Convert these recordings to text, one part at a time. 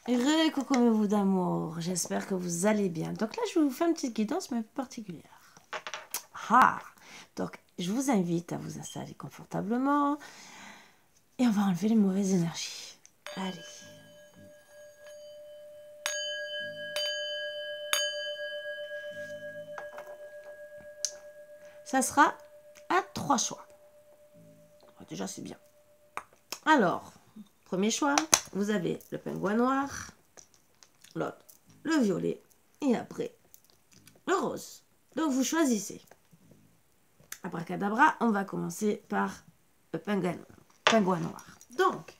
Recoucou d'amour, j'espère que vous allez bien. Donc là, je vais vous faire une petite guidance, mais particulière. Ah, donc je vous invite à vous installer confortablement et on va enlever les mauvaises énergies. Allez. Ça sera à 3 choix. Déjà, c'est bien. Alors, premier choix, vous avez le pingouin noir, l'autre, le violet et après, le rose. Donc, vous choisissez. Abracadabra, on va commencer par le pingouin noir. Donc,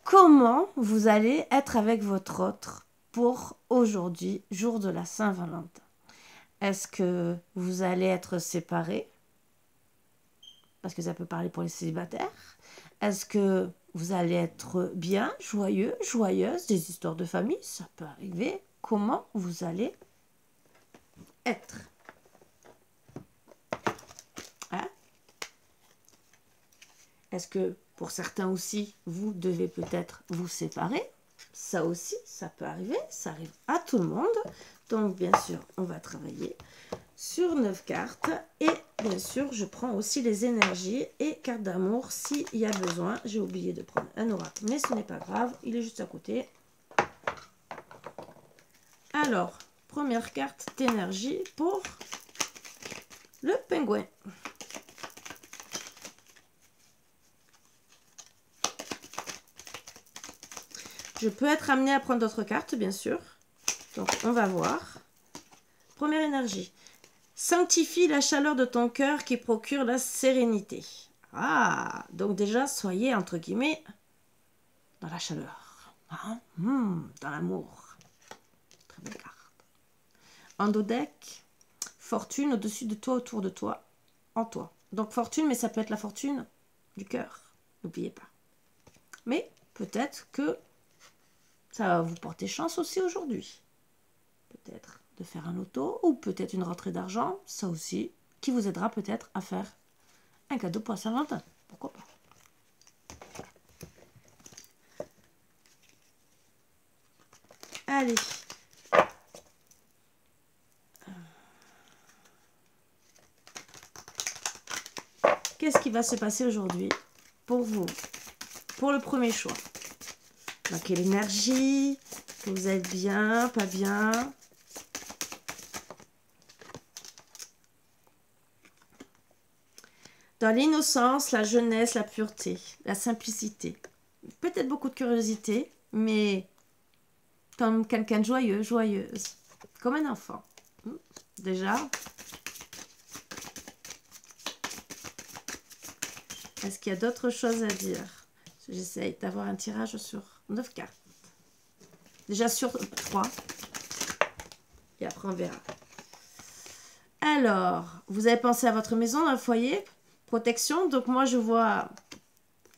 comment vous allez être avec votre autre pour aujourd'hui, jour de la Saint-Valentin? Est-ce que vous allez être séparés? Parce que ça peut parler pour les célibataires. Est-ce que vous allez être bien, joyeux, joyeuse, des histoires de famille? Ça peut arriver. Comment vous allez être? Hein? Est-ce que pour certains aussi, vous devez peut-être vous séparer? Ça aussi, ça peut arriver. Ça arrive à tout le monde. Donc, bien sûr, on va travailler sur 9 cartes. Et bien sûr, je prends aussi les énergies et cartes d'amour s'il y a besoin. J'ai oublié de prendre un oracle, mais ce n'est pas grave. Il est juste à côté. Alors, première carte d'énergie pour le pingouin. Je peux être amenée à prendre d'autres cartes, bien sûr. Donc, on va voir. Première énergie. Sanctifie la chaleur de ton cœur qui procure la sérénité. Ah, donc déjà, soyez, entre guillemets, dans la chaleur. Hein? Dans l'amour. Très belle carte. En dos deck, fortune au-dessus de toi, autour de toi, en toi. Donc, fortune, mais ça peut être la fortune du cœur. N'oubliez pas. Mais peut-être que ça va vous porter chance aussi aujourd'hui. Peut-être de faire un loto ou peut-être une rentrée d'argent, ça aussi, qui vous aidera peut-être à faire un cadeau pour Saint-Valentin. Pourquoi pas? Allez. Qu'est-ce qui va se passer aujourd'hui pour vous? Pour le premier choix. Dans quelle énergie? Que vous êtes bien, pas bien? Dans l'innocence, la jeunesse, la pureté, la simplicité. Peut-être beaucoup de curiosité, mais comme quelqu'un de joyeux, joyeuse. Comme un enfant. Déjà. Est-ce qu'il y a d'autres choses à dire? J'essaye d'avoir un tirage sur 9 cartes. Déjà sur 3. Et après on verra. Alors, vous avez pensé à votre maison, dans le foyer? Protection. Donc moi je vois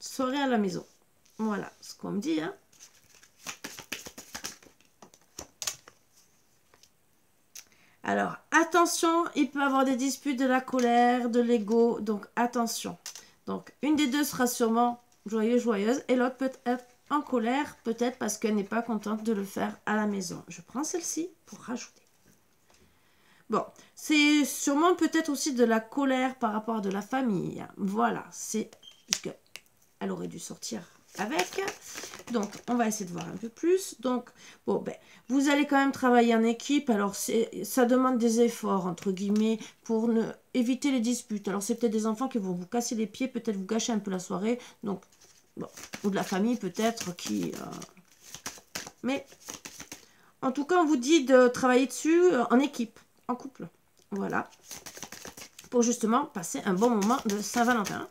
soirée à la maison. Voilà ce qu'on me dit. Hein. Alors, attention, il peut y avoir des disputes, de la colère, de l'ego. Donc attention. Donc une des deux sera sûrement joyeuse, joyeuse. Et l'autre peut être en colère, peut-être parce qu'elle n'est pas contente de le faire à la maison. Je prends celle-ci pour rajouter. Bon, c'est sûrement peut-être aussi de la colère par rapport à de la famille. Voilà, c'est... puisque elle aurait dû sortir avec. Donc, on va essayer de voir un peu plus. Donc, bon, ben, vous allez quand même travailler en équipe. Alors, ça demande des efforts, entre guillemets, pour éviter les disputes. Alors, c'est peut-être des enfants qui vont vous casser les pieds, peut-être vous gâcher un peu la soirée. Donc, bon, ou de la famille peut-être qui... Mais, en tout cas, on vous dit de travailler dessus en équipe. En couple, voilà, pour justement passer un bon moment de Saint-Valentin,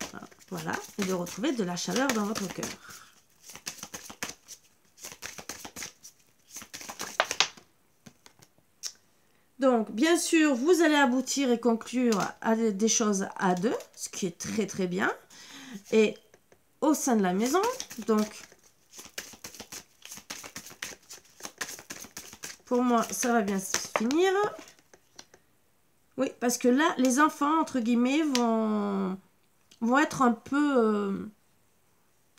voilà, et de retrouver de la chaleur dans votre cœur. Donc, bien sûr, vous allez aboutir et conclure à des choses à deux, ce qui est très très bien, et au sein de la maison, donc, pour moi, ça va bien se finir. Oui, parce que là, les enfants, entre guillemets, vont être un peu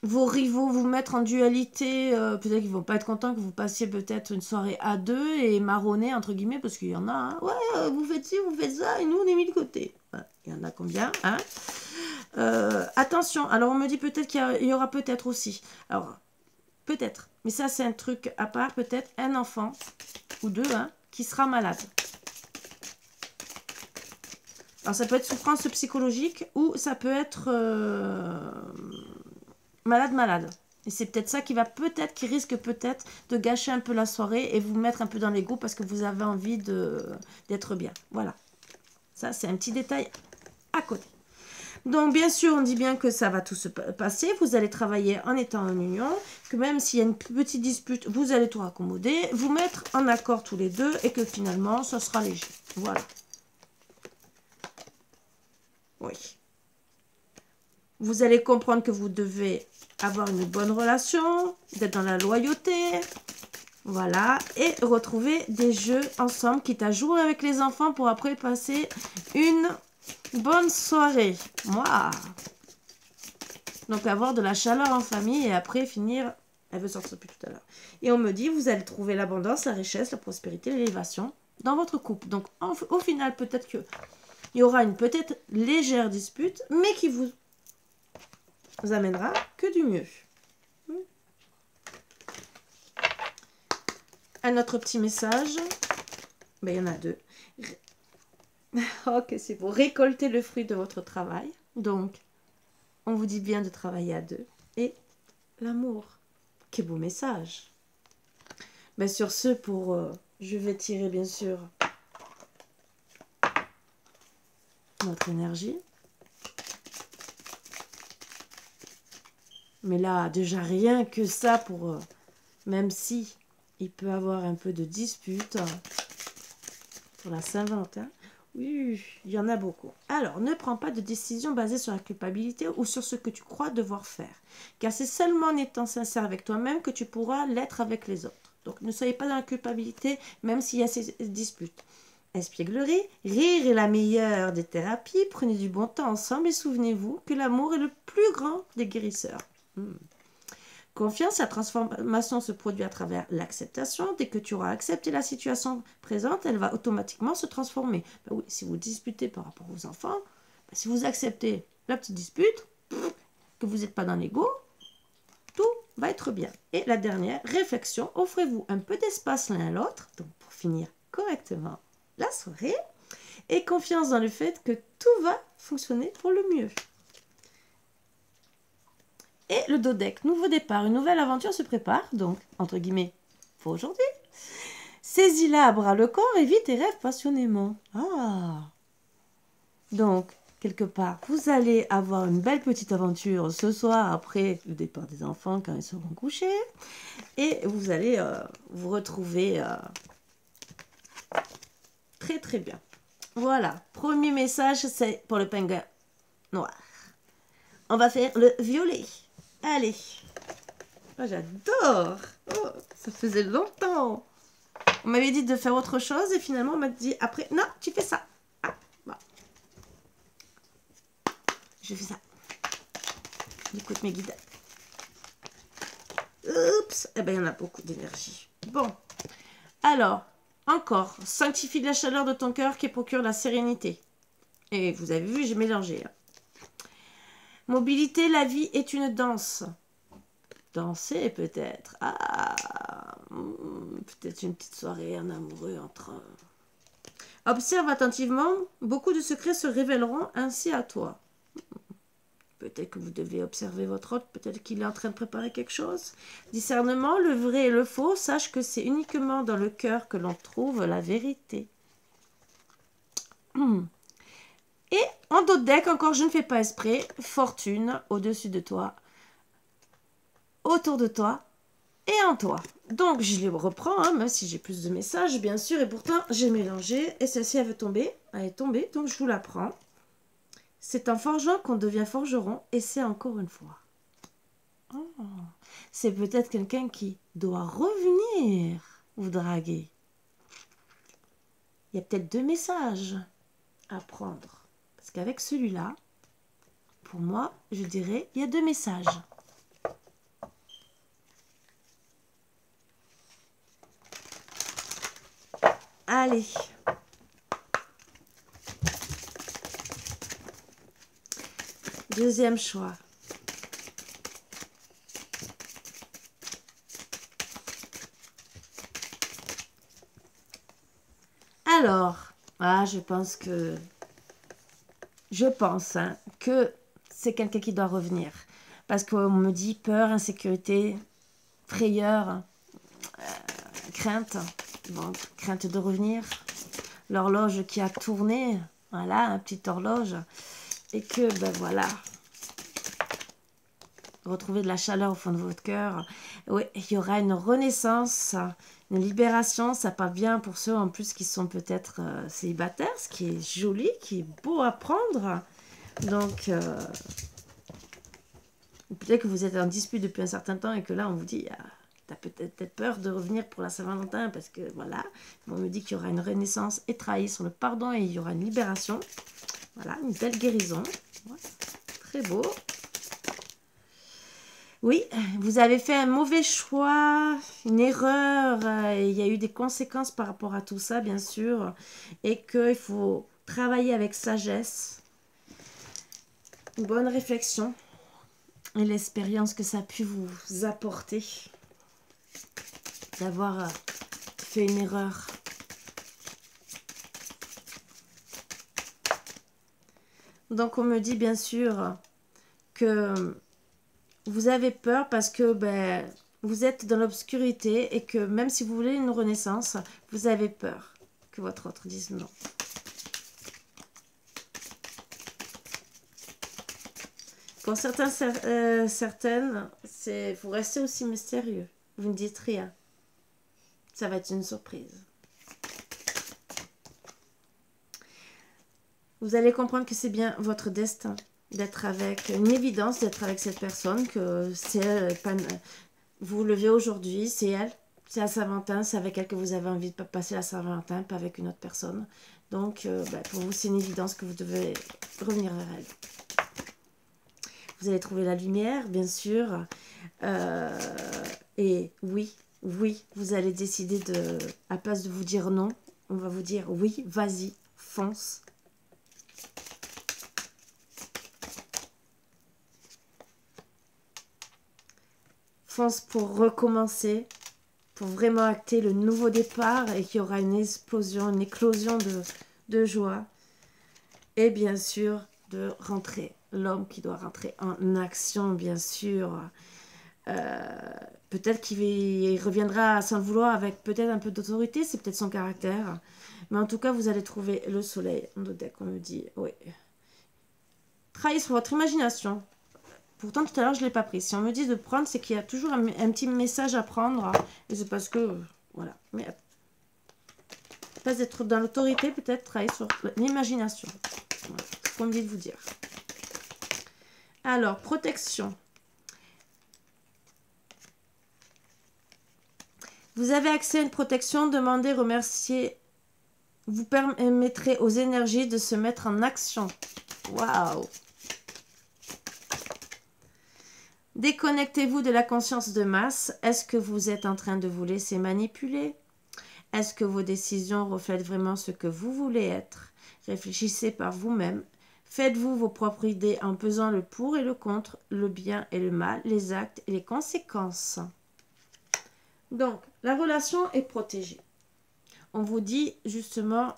vos rivaux vous mettre en dualité. Peut-être qu'ils vont pas être contents que vous passiez peut-être une soirée à deux et marronner, entre guillemets, parce qu'il y en a. Hein. Ouais, vous faites ci, vous faites ça, et nous, on est mis de côté. Ouais, il y en a combien hein attention, alors on me dit peut-être qu'il y aura peut-être aussi. Alors, peut-être. Mais ça, c'est un truc à part. Peut-être un enfant, ou deux, hein, qui sera malade. Alors, ça peut être souffrance psychologique ou ça peut être malade. Et c'est peut-être ça qui risque peut-être de gâcher un peu la soirée et vous mettre un peu dans l'ego parce que vous avez envie d'être bien. Voilà. Ça, c'est un petit détail à côté. Donc, bien sûr, on dit bien que ça va tout se passer. Vous allez travailler en étant en union. Que même s'il y a une petite dispute, vous allez tout raccommoder. Vous mettre en accord tous les deux et que finalement, ça sera léger. Voilà. Oui. Vous allez comprendre que vous devez avoir une bonne relation, d'être dans la loyauté. Voilà. Et retrouver des jeux ensemble, quitte à jouer avec les enfants pour après passer une bonne soirée. Moi. Donc avoir de la chaleur en famille et après finir... Elle veut sortir depuis tout à l'heure. Et on me dit, vous allez trouver l'abondance, la richesse, la prospérité, l'élévation dans votre couple. Donc au final, peut-être que il y aura une peut-être légère dispute, mais qui vous amènera que du mieux. Un autre petit message. Ben, il y en a deux. Ok, c'est pour récolter le fruit de votre travail. Donc, on vous dit bien de travailler à deux. Et l'amour. Quel beau message. Ben, sur ce, je vais tirer bien sûr notre énergie. Mais là, déjà rien que ça pour... même si il peut avoir un peu de dispute pour la Saint-Valentin. Oui, il y en a beaucoup. Alors, ne prends pas de décision basée sur la culpabilité ou sur ce que tu crois devoir faire. Car c'est seulement en étant sincère avec toi-même que tu pourras l'être avec les autres. Donc, ne soyez pas dans la culpabilité, même s'il y a ces disputes. Espièglerie, rire est la meilleure des thérapies. Prenez du bon temps ensemble et souvenez-vous que l'amour est le plus grand des guérisseurs. Confiance, la transformation se produit à travers l'acceptation. Dès que tu auras accepté la situation présente, elle va automatiquement se transformer. Ben oui, si vous disputez par rapport aux enfants, ben si vous acceptez la petite dispute, que vous n'êtes pas dans l'ego, tout va être bien. Et la dernière, réflexion, offrez-vous un peu d'espace l'un à l'autre, donc pour finir correctement la soirée, et confiance dans le fait que tout va fonctionner pour le mieux. Et le dodeck, nouveau départ, une nouvelle aventure se prépare, donc, entre guillemets, pour aujourd'hui. Saisis-la à bras le corps et vis tes rêves passionnément. Ah. Donc, quelque part, vous allez avoir une belle petite aventure ce soir après le départ des enfants quand ils seront couchés. Et vous allez vous retrouver très très bien. Voilà, premier message, c'est pour le pingouin noir. On va faire le violet. Allez. Oh, j'adore. Oh, ça faisait longtemps. On m'avait dit de faire autre chose et finalement on m'a dit après, non, tu fais ça. Ah, bon. Je fais ça. J'écoute mes guides. Oups. Eh bien, il y en a beaucoup d'énergie. Bon. Alors, encore. Sanctifie la chaleur de ton cœur qui procure la sérénité. Et vous avez vu, j'ai mélangé. Mobilité, la vie est une danse. Danser peut-être. Ah, peut-être une petite soirée en amoureux entre... Observe attentivement. Beaucoup de secrets se révéleront ainsi à toi. Peut-être que vous devez observer votre hôte. Peut-être qu'il est en train de préparer quelque chose. Discernement, le vrai et le faux. Sache que c'est uniquement dans le cœur que l'on trouve la vérité. Et en dos de deck, encore je ne fais pas esprit, fortune au-dessus de toi, autour de toi et en toi. Donc je les reprends, hein, même si j'ai plus de messages bien sûr, et pourtant j'ai mélangé. Et celle-ci elle veut tomber, elle est tombée, donc je vous la prends. C'est en forgeant qu'on devient forgeron, et c'est encore une fois. Oh, c'est peut-être quelqu'un qui doit revenir vous draguer. Il y a peut-être 2 messages à prendre. Parce qu'avec celui-là, pour moi, je dirais, il y a 2 messages. Allez. Deuxième choix. Alors, je pense hein, que c'est quelqu'un qui doit revenir. Parce qu'on me dit peur, insécurité, frayeur, crainte. Bon, crainte de revenir. L'horloge qui a tourné. Voilà, une petite horloge. Et que, ben voilà. Retrouver de la chaleur au fond de votre cœur. Oui, il y aura une renaissance, une libération. Ça part bien pour ceux en plus qui sont peut-être célibataires. Ce qui est joli, qui est beau à prendre. Donc, peut-être que vous êtes en dispute depuis un certain temps et que là, on vous dit, t'as peut-être peur de revenir pour la Saint-Valentin parce que, voilà, on me dit qu'il y aura une renaissance et trahie sur le pardon et il y aura une libération. Voilà, une belle guérison. Ouais, très beau. Oui, vous avez fait un mauvais choix, une erreur. Il y a eu des conséquences par rapport à tout ça, bien sûr. Et qu'il faut travailler avec sagesse. Une bonne réflexion. Et l'expérience que ça a pu vous apporter. D'avoir fait une erreur. Donc on me dit bien sûr que vous avez peur parce que vous êtes dans l'obscurité et que même si vous voulez une renaissance, vous avez peur que votre autre dise non. Pour certains, certaines, vous restez aussi mystérieux. Vous ne dites rien. Ça va être une surprise. Vous allez comprendre que c'est bien votre destin d'être avec, une évidence d'être avec cette personne, que c'est elle, vous vous levez aujourd'hui, c'est elle, c'est la Saint-Valentin, c'est avec elle que vous avez envie de passer la Saint-Valentin, pas avec une autre personne. Donc, pour vous, c'est une évidence que vous devez revenir vers elle. Vous allez trouver la lumière, bien sûr. Et oui, vous allez décider de, à place de vous dire non, on va vous dire oui, vas-y, fonce. Fonce pour recommencer, pour vraiment acter le nouveau départ et qu'il y aura une explosion, une éclosion de joie. Et bien sûr, de rentrer. L'homme qui doit rentrer en action, bien sûr. Peut-être qu'il reviendra sans le vouloir avec peut-être un peu d'autorité, c'est peut-être son caractère. Mais en tout cas, vous allez trouver le soleil en deck, on me dit. Oui. Travaillez sur votre imagination. Pourtant, tout à l'heure, je ne l'ai pas pris. Si on me dit de prendre, c'est qu'il y a toujours un petit message à prendre. Et c'est parce que, voilà. Mais pas d'être dans l'autorité, peut-être travailler sur l'imagination. Voilà. C'est ce qu'on me dit de vous dire. Alors, protection. Vous avez accès à une protection, demandez, remerciez. Vous permettrez aux énergies de se mettre en action. Waouh! Déconnectez-vous de la conscience de masse. Est-ce que vous êtes en train de vous laisser manipuler? Est-ce que vos décisions reflètent vraiment ce que vous voulez être? Réfléchissez par vous-même. Faites-vous vos propres idées en pesant le pour et le contre, le bien et le mal, les actes et les conséquences. Donc, la relation est protégée. On vous dit justement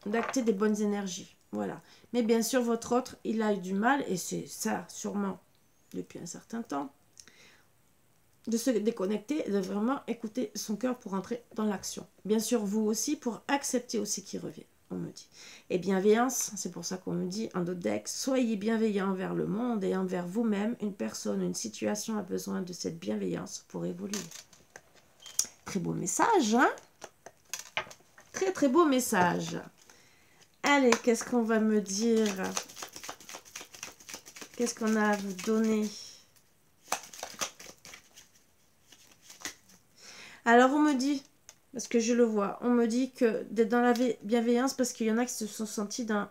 d'acter des bonnes énergies. Voilà. Mais bien sûr, votre autre, il a eu du mal, et c'est ça sûrement depuis un certain temps, de se déconnecter et de vraiment écouter son cœur pour entrer dans l'action. Bien sûr, vous aussi, pour accepter aussi qu'il revienne, on me dit. Et bienveillance, c'est pour ça qu'on me dit en d'autres decks, soyez bienveillant envers le monde et envers vous-même. Une personne, une situation a besoin de cette bienveillance pour évoluer. Très beau message, hein? Très, très beau message. Allez, qu'est-ce qu'on va me dire? Qu'est-ce qu'on a à vous donner? Alors, on me dit, parce que je le vois, on me dit que d'être dans la bienveillance parce qu'il y en a qui se sont sentis dans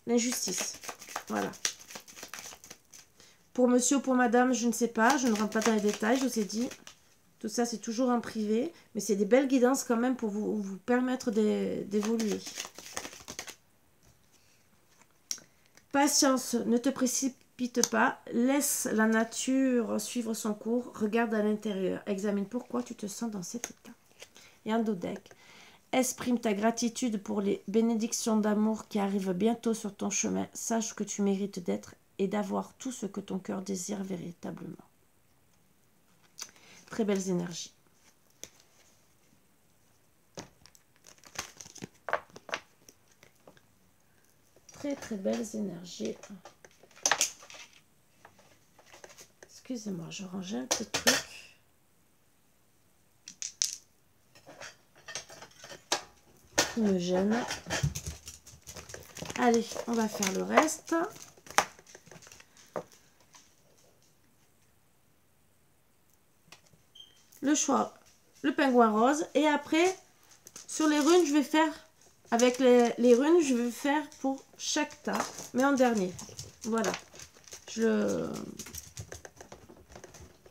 l'injustice. Voilà. Pour monsieur ou pour madame, je ne sais pas, je ne rentre pas dans les détails, je vous ai dit. Tout ça, c'est toujours en privé. Mais c'est des belles guidances quand même pour vous permettre d'évoluer. Patience, ne te précipite pas. Laisse la nature suivre son cours. Regarde à l'intérieur. Examine pourquoi tu te sens dans cet état. Et un dos deck. Exprime ta gratitude pour les bénédictions d'amour qui arrivent bientôt sur ton chemin. Sache que tu mérites d'être et d'avoir tout ce que ton cœur désire véritablement. Très belles énergies. Très très belles énergies. Excusez-moi, je rangeais un petit truc. Qui me gêne. Allez, on va faire le reste. Le choix, le pingouin rose. Et après, sur les runes, je vais faire, avec les runes, je vais faire pour chaque tas, mais en dernier. Voilà.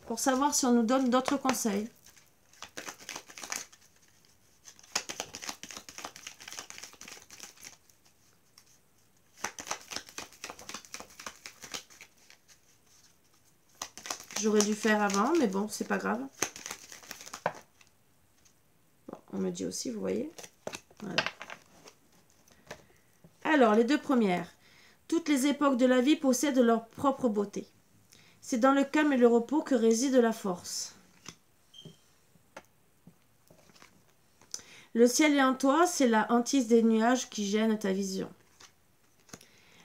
Pour savoir si on nous donne d'autres conseils. J'aurais dû faire avant, mais bon, c'est pas grave. Bon, on me dit aussi, vous voyez. Voilà. Alors, les deux premières. Toutes les époques de la vie possèdent leur propre beauté. C'est dans le calme et le repos que réside la force. Le ciel est en toi, c'est la hantise des nuages qui gêne ta vision.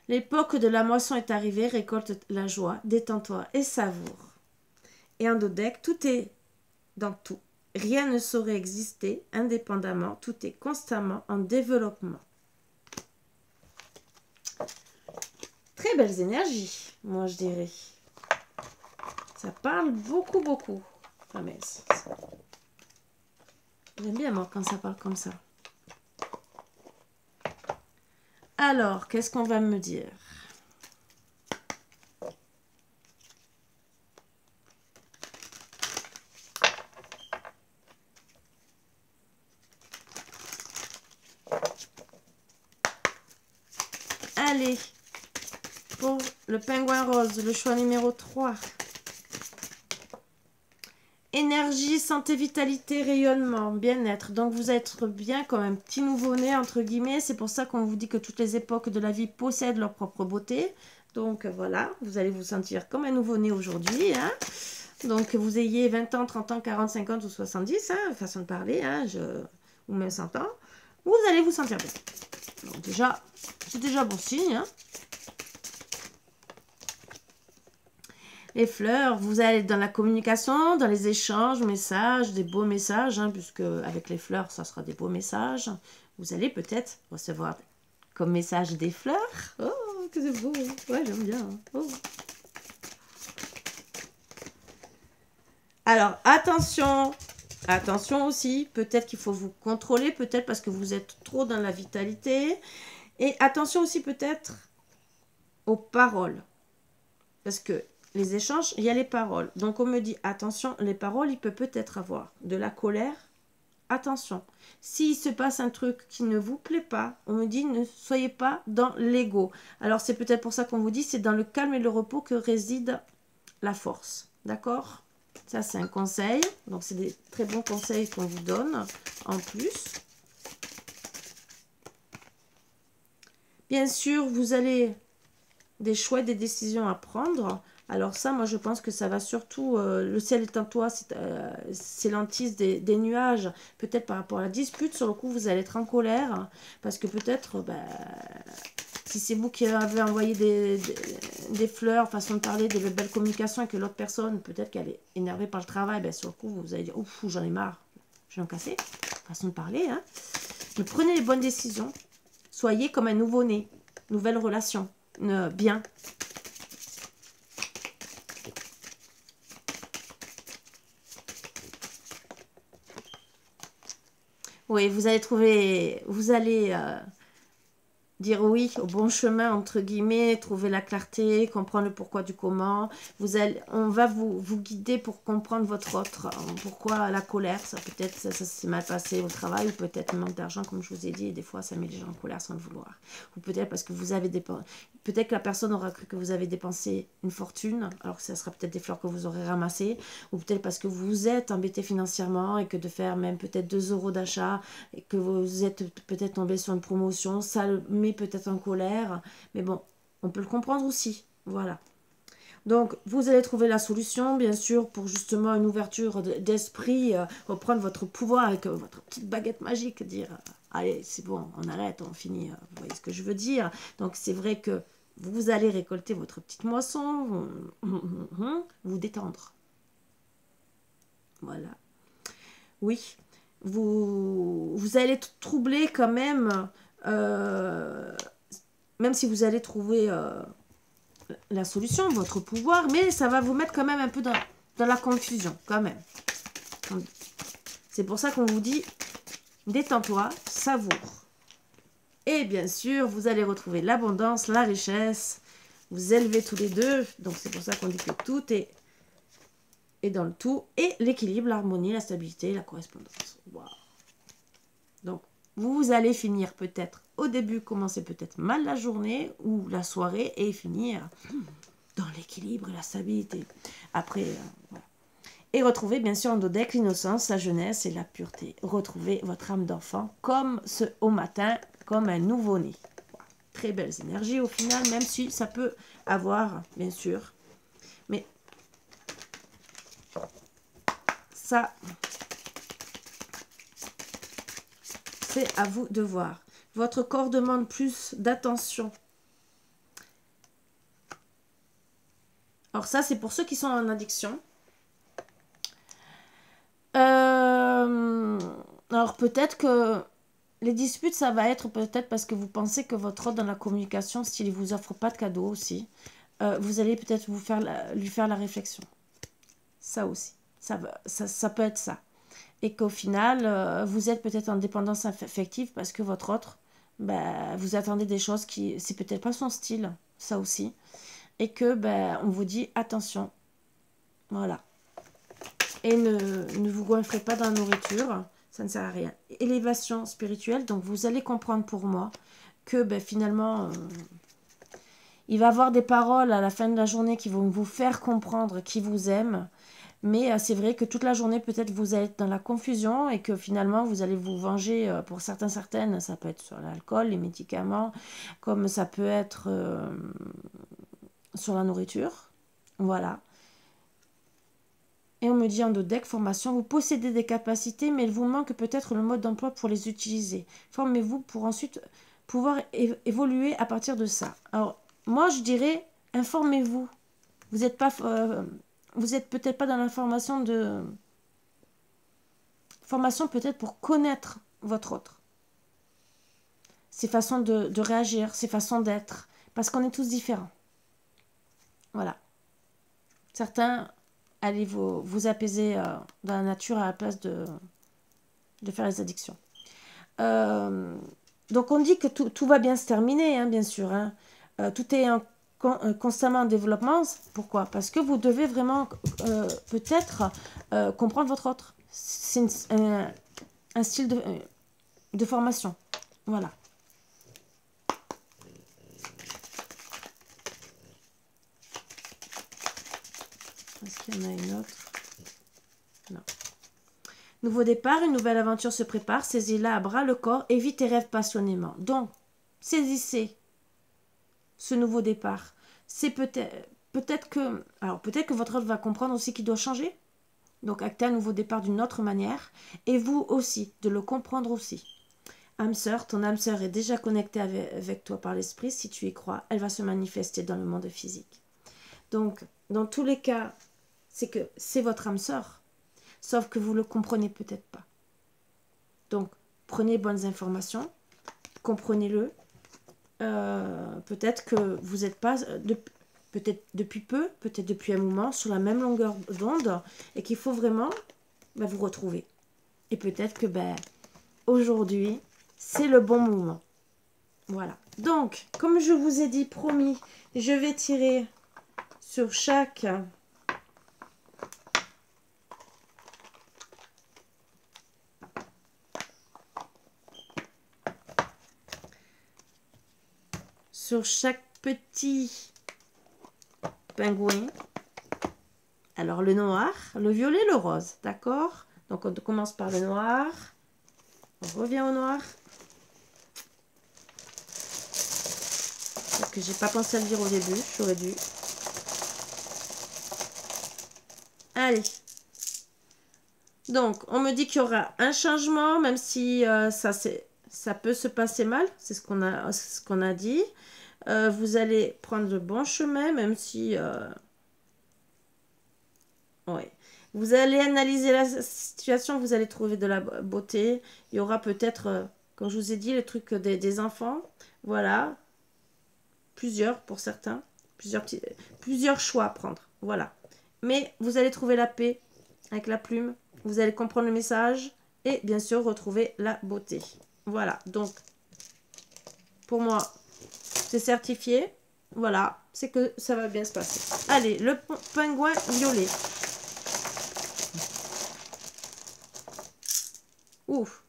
L'époque de la moisson est arrivée, récolte la joie, détends-toi et savoure. Et en deck, tout est dans tout. Rien ne saurait exister indépendamment, tout est constamment en développement. Très belles énergies, moi je dirais. Ça parle beaucoup, beaucoup. Ah, mais j'aime bien moi quand ça parle comme ça. Alors, qu'est-ce qu'on va me dire? Allez, pour le pingouin rose, le choix numéro 3. Énergie, santé, vitalité, rayonnement, bien-être. Donc, vous êtes bien comme un petit nouveau-né, entre guillemets. C'est pour ça qu'on vous dit que toutes les époques de la vie possèdent leur propre beauté. Donc, voilà, vous allez vous sentir comme un nouveau-né aujourd'hui. Hein. Donc, que vous ayez 20 ans, 30 ans, 40, 50 ou 70, hein, façon de parler, hein, ou même 100 ans, vous allez vous sentir bien. Donc, déjà, c'est déjà bon signe, hein. Les fleurs, vous allez dans la communication, dans les échanges, messages, des beaux messages, hein, puisque avec les fleurs, ça sera des beaux messages. Vous allez peut-être recevoir comme message des fleurs. Oh, que c'est beau. Ouais, j'aime bien. Oh. Alors, attention. Attention aussi, peut-être qu'il faut vous contrôler, peut-être parce que vous êtes trop dans la vitalité. Et attention aussi peut-être aux paroles. Parce que les échanges, il y a les paroles. Donc, on me dit, attention, les paroles, il peut peut-être avoir de la colère. Attention, s'il se passe un truc qui ne vous plaît pas, on me dit, ne soyez pas dans l'ego. Alors, c'est peut-être pour ça qu'on vous dit, c'est dans le calme et le repos que réside la force. D'accord? Ça, c'est un conseil. Donc, c'est des très bons conseils qu'on vous donne en plus. Bien sûr, vous allez des choix et des décisions à prendre. Alors ça, moi, je pense que ça va surtout... le ciel est en toi, c'est l'hantise des nuages. Peut-être par rapport à la dispute, sur le coup, vous allez être en colère. Parce que peut-être, si c'est vous qui avez envoyé des fleurs, façon de parler, des belles communications, et que l'autre personne, peut-être qu'elle est énervée par le travail, sur le coup, vous allez dire, ouf, j'en ai marre, je vais en casser. Façon de parler, hein. Mais prenez les bonnes décisions. Soyez comme un nouveau-né. Nouvelle relation. Bien. Oui, vous allez trouver, vous allez dire oui au bon chemin, entre guillemets, trouver la clarté, comprendre le pourquoi du comment. On va vous guider pour comprendre votre autre. Pourquoi la colère, ça peut-être ça s'est mal passé au travail, ou peut-être le manque d'argent, comme je vous ai dit, et des fois ça met les gens en colère sans le vouloir. Ou peut-être parce que vous avez dépensé, peut-être que la personne aura cru que vous avez dépensé une fortune, alors que ça sera peut-être des fleurs que vous aurez ramassées, ou peut-être parce que vous êtes embêté financièrement et que de faire même peut-être 2 euros d'achat, et que vous êtes peut-être tombé sur une promotion, ça le met peut-être en colère, mais bon, on peut le comprendre aussi, voilà. Donc, vous allez trouver la solution, bien sûr, pour justement une ouverture d'esprit, reprendre votre pouvoir avec votre petite baguette magique, dire, allez, c'est bon, on arrête, on finit, vous voyez ce que je veux dire. Donc, c'est vrai que vous allez récolter votre petite moisson, vous détendre. Voilà. Oui, vous allez être troublé quand même, même si vous allez trouver la solution, votre pouvoir, mais ça va vous mettre quand même un peu dans la confusion, quand même. C'est pour ça qu'on vous dit, détends-toi, savoure. Et bien sûr, vous allez retrouver l'abondance, la richesse, vous élevez tous les deux, donc c'est pour ça qu'on dit que tout est dans le tout, et l'équilibre, l'harmonie, la stabilité, la correspondance. Wow. Donc, vous allez finir peut-être, au début, commencer peut-être mal la journée ou la soirée, et finir dans l'équilibre et la stabilité. Après, voilà. Et retrouvez bien sûr en dodec l'innocence, la jeunesse et la pureté. Retrouvez votre âme d'enfant comme au matin, comme un nouveau-né. Voilà. Très belles énergies au final, même si ça peut avoir, bien sûr, mais ça, c'est à vous de voir. Votre corps demande plus d'attention. Alors ça, c'est pour ceux qui sont en addiction. Alors peut-être que les disputes, ça va être peut-être parce que vous pensez que votre autre dans la communication, s'il ne vous offre pas de cadeau aussi, vous allez peut-être lui faire la réflexion. Ça aussi. Ça peut être ça. Et qu'au final, vous êtes peut-être en dépendance affective parce que votre autre, vous attendez des choses qui, c'est peut-être pas son style, ça aussi. Et que, on vous dit, attention. Voilà. Et ne vous goinfrez pas dans la nourriture, ça ne sert à rien. Élévation spirituelle, donc vous allez comprendre pour moi que finalement, il va y avoir des paroles à la fin de la journée qui vont vous faire comprendre qui vous aime. Mais c'est vrai que toute la journée, peut-être vous êtes dans la confusion et que finalement, vous allez vous venger pour certaines. Ça peut être sur l'alcool, les médicaments, comme ça peut être sur la nourriture. Voilà. Et on me dit en dodec, formation, vous possédez des capacités, mais il vous manque peut-être le mode d'emploi pour les utiliser. Formez-vous pour ensuite pouvoir évoluer à partir de ça. Alors, moi, je dirais, informez-vous. Vous n'êtes pas... vous n'êtes peut-être pas dans l'information de... Formation peut-être pour connaître votre autre. Ses façons de réagir, ses façons d'être. Parce qu'on est tous différents. Voilà. Certains... Allez vous apaiser dans la nature à la place de faire les addictions. Donc on dit que tout va bien se terminer, hein, bien sûr. Hein. Tout est constamment en développement. Pourquoi? Parce que vous devez vraiment peut-être comprendre votre autre. C'est un style de formation. Voilà. Est-ce qu'il y en a une autre? Non. Nouveau départ, une nouvelle aventure se prépare. Saisis-la à bras le corps et vis tes rêves passionnément. Donc, saisissez ce nouveau départ. C'est peut-être que... Alors, peut-être que votre autre va comprendre aussi qu'il doit changer. Donc, acter un nouveau départ d'une autre manière. Et vous aussi, de le comprendre aussi. Âme sœur, ton âme sœur est déjà connectée avec toi par l'esprit. Si tu y crois, elle va se manifester dans le monde physique. Donc, dans tous les cas... c'est que c'est votre âme sœur, sauf que vous ne le comprenez peut-être pas. Donc, prenez bonnes informations, comprenez-le. Peut-être que vous n'êtes pas, peut-être depuis peu, peut-être depuis un moment, sur la même longueur d'onde, et qu'il faut vraiment vous retrouver. Et peut-être que aujourd'hui, c'est le bon moment. Voilà. Donc, comme je vous ai dit, promis, je vais tirer sur chaque... sur chaque petit pingouin. Alors, le noir, le violet, le rose, d'accord? Donc, on commence par le noir. On revient au noir. Parce que j'ai pas pensé à le dire au début, j'aurais dû. Allez. Donc, on me dit qu'il y aura un changement, même si ça peut se passer mal. C'est ce qu'on a dit. Vous allez prendre le bon chemin, même si... ouais. Vous allez analyser la situation, vous allez trouver de la beauté. Il y aura peut-être, comme je vous ai dit, le truc des enfants. Voilà. Plusieurs pour certains. Plusieurs choix à prendre. Voilà. Mais vous allez trouver la paix avec la plume. Vous allez comprendre le message. Et bien sûr, retrouver la beauté. Voilà. Donc, pour moi, c'est certifié. Voilà. C'est que ça va bien se passer. Allez, le pingouin violet. Ouf.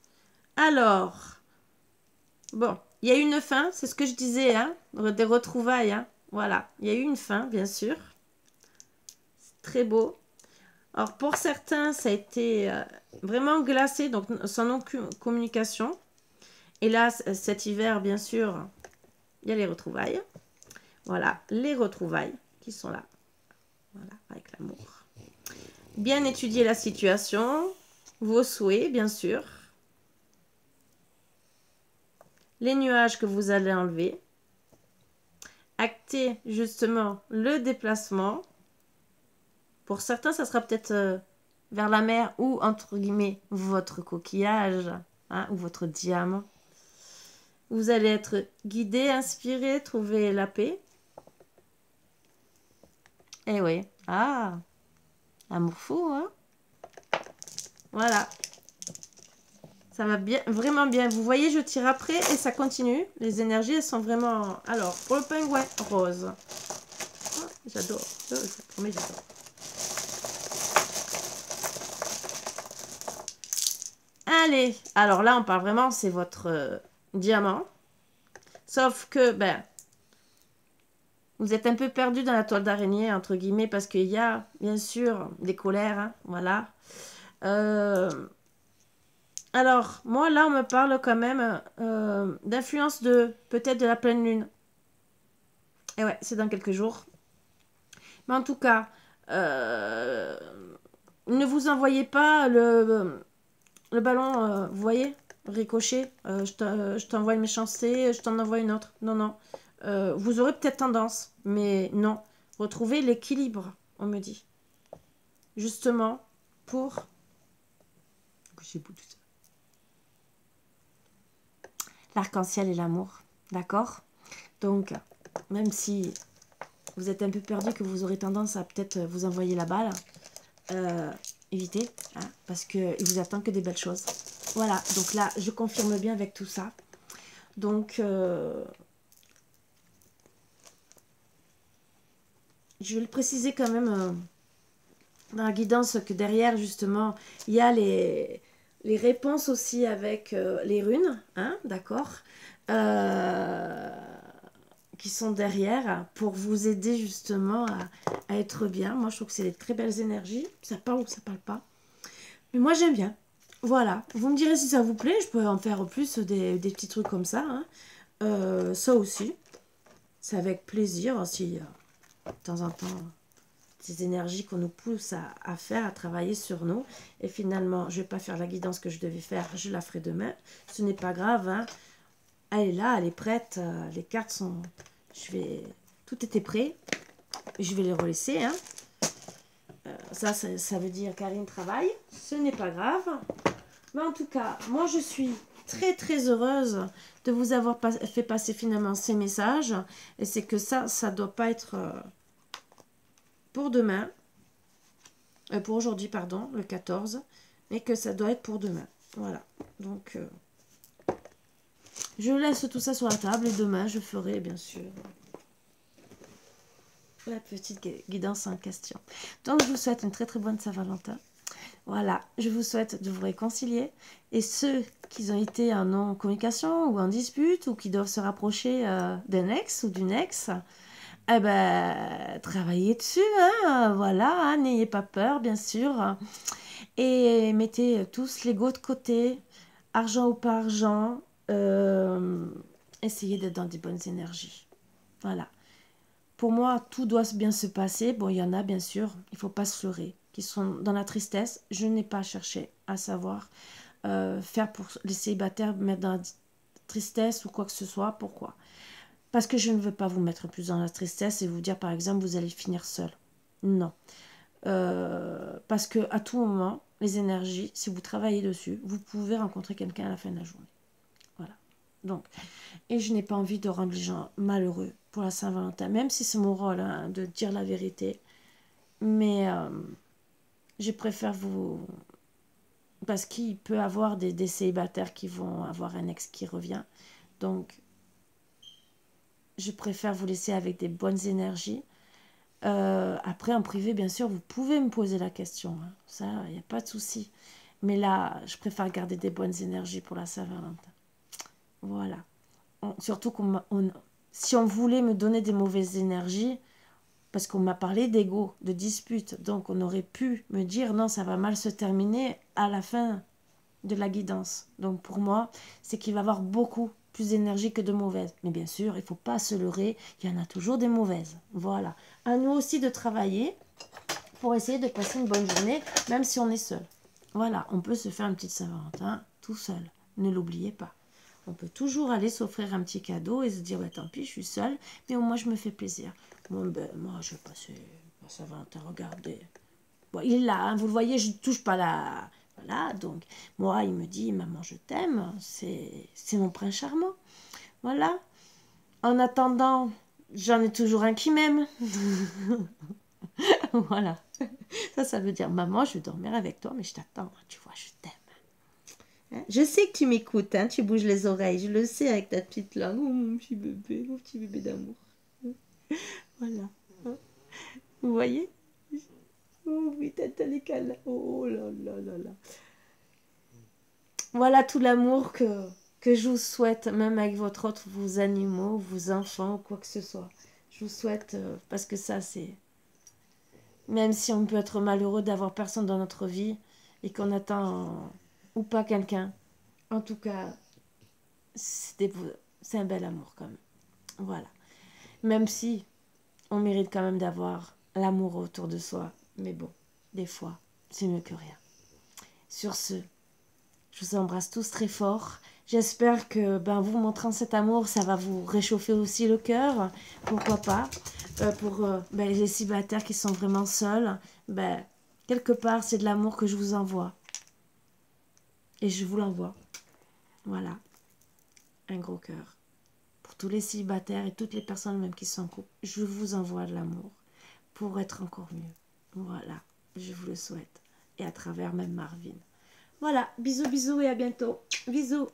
Alors, bon, il y a eu une fin, c'est ce que je disais, hein, des retrouvailles, hein. Voilà, il y a eu une fin, bien sûr. C'est très beau. Alors, pour certains, ça a été vraiment glacé, donc sans aucune communication. Et là, cet hiver, bien sûr, il y a les retrouvailles. Voilà, les retrouvailles qui sont là. Voilà, avec l'amour. Bien étudier la situation, vos souhaits, bien sûr. Les nuages que vous allez enlever. Acter justement le déplacement. Pour certains, ça sera peut-être vers la mer ou, entre guillemets, votre coquillage, hein, ou votre diamant. Vous allez être guidé, inspiré, trouver la paix. Eh oui. Ah, amour fou, hein. Voilà. Ça va bien, vraiment bien. Vous voyez, je tire après et ça continue. Les énergies, elles sont vraiment... Alors, pour le pingouin rose. Oh, j'adore. Je promets, j'adore. Allez. Alors là, on parle vraiment, c'est votre diamant. Sauf que, ben... vous êtes un peu perdu dans la toile d'araignée, entre guillemets, parce qu'il y a, bien sûr, des colères. Hein, voilà. Alors, moi, là, on me parle quand même d'influence peut-être de la pleine lune. Et ouais, c'est dans quelques jours. Mais en tout cas, ne vous envoyez pas le ballon, vous voyez, ricochet. Je t'envoie une méchanceté, je t'en envoie une autre. Non, non. Vous aurez peut-être tendance, mais non. Retrouvez l'équilibre, on me dit. Justement, pour... l'arc-en-ciel et l'amour, d'accord? Donc, même si vous êtes un peu perdu, que vous aurez tendance à peut-être vous envoyer la balle, évitez, hein, parce qu'il vous attend que des belles choses. Voilà, donc là, je confirme bien avec tout ça. Donc, je vais le préciser quand même dans la guidance que derrière, justement, il y a les réponses aussi avec les runes, hein, d'accord, qui sont derrière pour vous aider justement à être bien. Moi, je trouve que c'est des très belles énergies. Ça parle ou ça parle pas. Mais moi, j'aime bien. Voilà. Vous me direz si ça vous plaît. Je peux en faire plus des petits trucs comme ça. Hein. Ça aussi. C'est avec plaisir aussi. De temps en temps, ces énergies qu'on nous pousse à faire, à travailler sur nous. Et finalement, je ne vais pas faire la guidance que je devais faire. Je la ferai demain. Ce n'est pas grave. Hein. Elle est là, elle est prête. Les cartes sont... Tout était prêt. Je vais les relaisser. Hein. Ça veut dire Karine travaille. Ce n'est pas grave. Mais en tout cas, moi je suis très très heureuse de vous avoir fait passer finalement ces messages. Et c'est que ça ne doit pas être pour demain. Pour aujourd'hui, pardon, le 14. Mais que ça doit être pour demain. Voilà. Donc, Je laisse tout ça sur la table et demain, je ferai, bien sûr, la petite guidance en question. Donc, je vous souhaite une très très bonne Saint-Valentin. Voilà, je vous souhaite de vous réconcilier. Et ceux qui ont été en non-communication ou en dispute ou qui doivent se rapprocher d'un ex ou d'une ex, eh ben, travaillez dessus, hein, voilà, hein, n'ayez pas peur, bien sûr. Et mettez tous l'ego de côté, argent ou pas argent. Essayez d'être dans des bonnes énergies. Voilà. Pour moi, tout doit bien se passer. Bon, il y en a, bien sûr, il ne faut pas se leurrer, qui sont dans la tristesse. Je n'ai pas cherché à savoir faire pour les célibataires, mettre dans la tristesse ou quoi que ce soit. Pourquoi? Parce que je ne veux pas vous mettre plus dans la tristesse et vous dire, par exemple, vous allez finir seul. Non. Parce que à tout moment, les énergies, si vous travaillez dessus, vous pouvez rencontrer quelqu'un à la fin de la journée. Voilà. Donc, et je n'ai pas envie de rendre les gens malheureux pour la Saint-Valentin, même si c'est mon rôle hein, de dire la vérité. Mais je préfère vous... Parce qu'il peut y avoir des célibataires qui vont avoir un ex qui revient. Donc, je préfère vous laisser avec des bonnes énergies. Après, en privé, bien sûr, vous pouvez me poser la question. Hein. Ça, il n'y a pas de souci. Mais là, je préfère garder des bonnes énergies pour la Saint-Valentin. Voilà. Surtout si on voulait me donner des mauvaises énergies, parce qu'on m'a parlé d'ego, de dispute, donc on aurait pu me dire non, ça va mal se terminer à la fin de la guidance. Donc pour moi, c'est qu'il va y avoir beaucoup plus d'énergie que de mauvaises. Mais bien sûr, il ne faut pas se leurrer, il y en a toujours des mauvaises. Voilà. À nous aussi de travailler pour essayer de passer une bonne journée, même si on est seul. Voilà, on peut se faire une petite Saint-Valentin tout seul. Ne l'oubliez pas. On peut toujours aller s'offrir un petit cadeau et se dire, bah, tant pis, je suis seule, mais au moins je me fais plaisir. Bon, ben, moi, je vais passer ma Saint-Valentin, regardez. Bon, il est là, hein, vous le voyez, je ne touche pas la... Voilà, donc, moi, il me dit, maman, je t'aime, c'est mon prince charmant. Voilà. En attendant, j'en ai toujours un qui m'aime. Voilà. Ça veut dire, maman, je vais dormir avec toi, mais je t'attends, tu vois, je t'aime. Je sais que tu m'écoutes, hein, tu bouges les oreilles, je le sais avec ta petite langue. Oh, mon petit bébé d'amour. Voilà. Vous voyez? Oh oui, t'as les câlins. Oh là là là là. Voilà tout l'amour que je vous souhaite, même avec vos animaux, vos enfants, quoi que ce soit. Je vous souhaite, parce que ça, c'est... Même si on peut être malheureux d'avoir personne dans notre vie et qu'on attend ou pas quelqu'un, en tout cas, c'est un bel amour quand même. Voilà. Même si on mérite quand même d'avoir l'amour autour de soi. Mais bon, des fois, c'est mieux que rien. Sur ce, je vous embrasse tous très fort. J'espère que vous montrant cet amour, ça va vous réchauffer aussi le cœur. Pourquoi pas. Pour les célibataires qui sont vraiment seuls, quelque part, c'est de l'amour que je vous envoie. Et je vous l'envoie. Voilà. Un gros cœur. Pour tous les célibataires et toutes les personnes même qui sont en couple, je vous envoie de l'amour pour être encore mieux. Voilà, je vous le souhaite. Et à travers même Marvin. Voilà, bisous bisous et à bientôt. Bisous.